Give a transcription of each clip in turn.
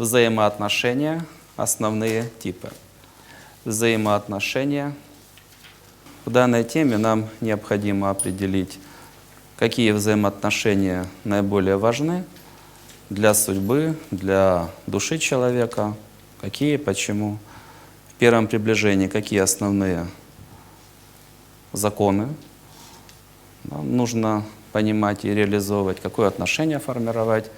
Взаимоотношения, основные типы. Взаимоотношения. В данной теме нам необходимо определить, какие взаимоотношения наиболее важны для судьбы, для души человека, какие, почему. В первом приближении какие основные законы нам нужно понимать и реализовывать, какое отношение формировать,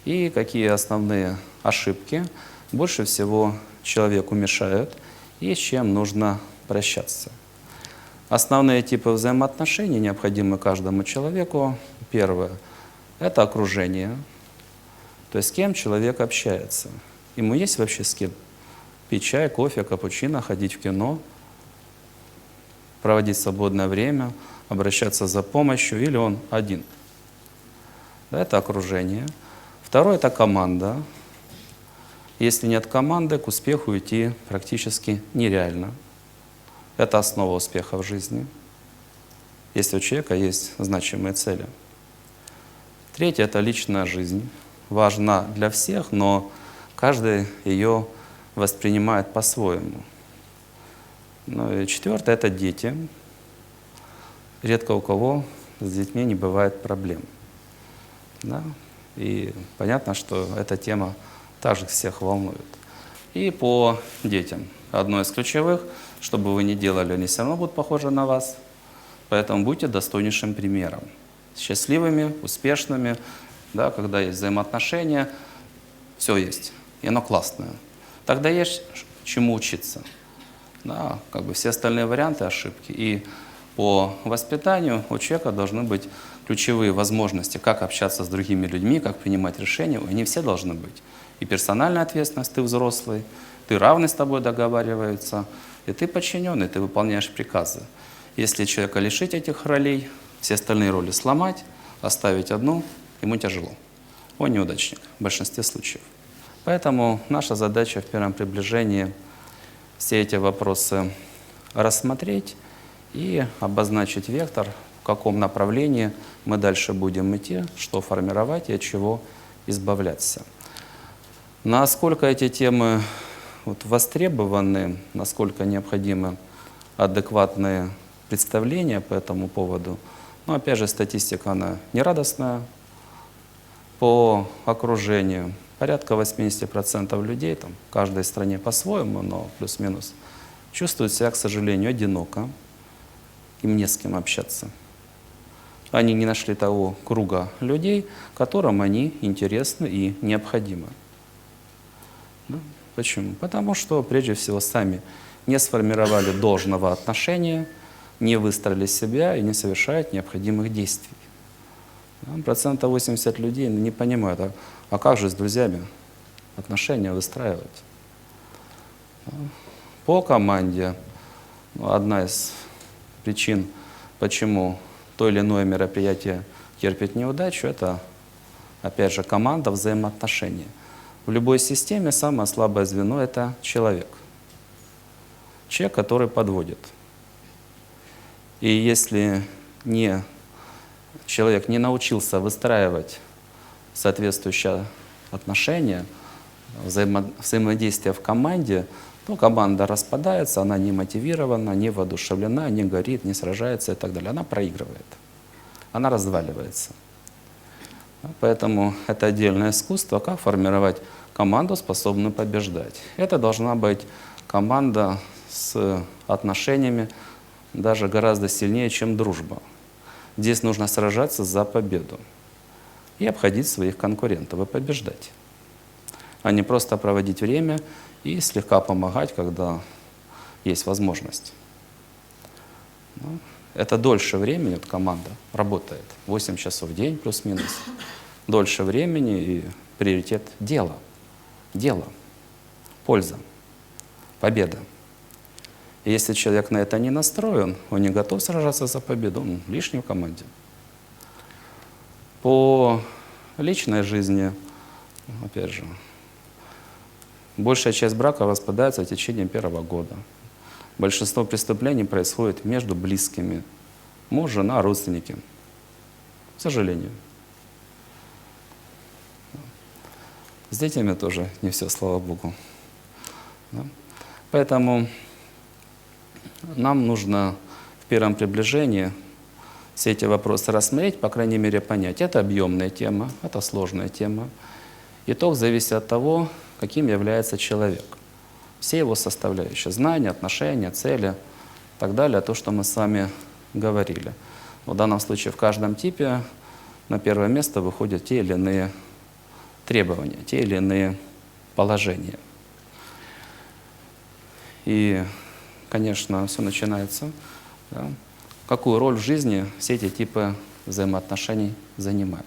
и какие основные ошибки больше всего человеку мешают, и с чем нужно прощаться. Основные типы взаимоотношений необходимы каждому человеку. Первое – это окружение, то есть с кем человек общается. Ему есть вообще с кем пить чай, кофе, капучино, ходить в кино, проводить свободное время, обращаться за помощью, или он один. Это окружение. Второе – это команда. Если нет команды, к успеху идти практически нереально. Это основа успеха в жизни, если у человека есть значимые цели. Третье – это личная жизнь. Важна для всех, но каждый ее воспринимает по-своему. Ну и четвертое – это дети. Редко у кого с детьми не бывает проблем. Да? И понятно, что эта тема также всех волнует. И по детям. Одно из ключевых, что бы вы ни делали, они все равно будут похожи на вас. Поэтому будьте достойнейшим примером. Счастливыми, успешными, да, когда есть взаимоотношения, все есть, и оно классное. Тогда есть чему учиться. Да, как бы все остальные варианты ошибки. И по воспитанию у человека должны быть ключевые возможности, как общаться с другими людьми, как принимать решения. Они все должны быть. И персональная ответственность, ты взрослый, ты равный, с тобой договариваются, и ты подчиненный, ты выполняешь приказы. Если человека лишить этих ролей, все остальные роли сломать, оставить одну, ему тяжело. Он неудачник в большинстве случаев. Поэтому наша задача в первом приближении все эти вопросы рассмотреть и обозначить вектор, в каком направлении мы дальше будем идти, что формировать и от чего избавляться. Насколько эти темы востребованы, насколько необходимы адекватные представления по этому поводу, но опять же статистика она нерадостная. По окружению порядка 80% людей, там, в каждой стране по-своему, но плюс-минус, чувствуют себя, к сожалению, одиноко, им не с кем общаться. Они не нашли того круга людей, которым они интересны и необходимы. Да? Почему? Потому что, прежде всего, сами не сформировали должного отношения, не выстроили себя и не совершают необходимых действий. Да? 80% людей не понимают, а как же с друзьями отношения выстраивать? Да? По команде одна из причин, почему то или иное мероприятие терпит неудачу, это, опять же, команда, взаимоотношения. В любой системе самое слабое звено – это человек. Человек, который подводит. И если человек не научился выстраивать соответствующие отношения, взаимодействие в команде, то команда распадается, она не мотивирована, не воодушевлена, не горит, не сражается и так далее. Она проигрывает, она разваливается. Поэтому это отдельное искусство, как формировать команду, способную побеждать. Это должна быть команда с отношениями даже гораздо сильнее, чем дружба. Здесь нужно сражаться за победу и обходить своих конкурентов и побеждать, а не просто проводить время и слегка помогать, когда есть возможность. Это дольше времени, команда работает, 8 часов в день плюс-минус, дольше времени и приоритет дело, польза, победа. И если человек на это не настроен, он не готов сражаться за победу, он лишний в команде. По личной жизни, опять же, большая часть брака распадается в течение первого года. Большинство преступлений происходит между близкими. Муж, жена, родственники. К сожалению. С детьми тоже не все, слава Богу. Да? Поэтому нам нужно в первом приближении все эти вопросы рассмотреть, по крайней мере, понять. Это объемная тема, это сложная тема. Итог зависит от того, каким является человек. Все его составляющие, знания, отношения, цели и так далее, то, что мы с вами говорили. В данном случае в каждом типе на первое место выходят те или иные требования, те или иные положения. И, конечно, все начинается, да, какую роль в жизни все эти типы взаимоотношений занимают.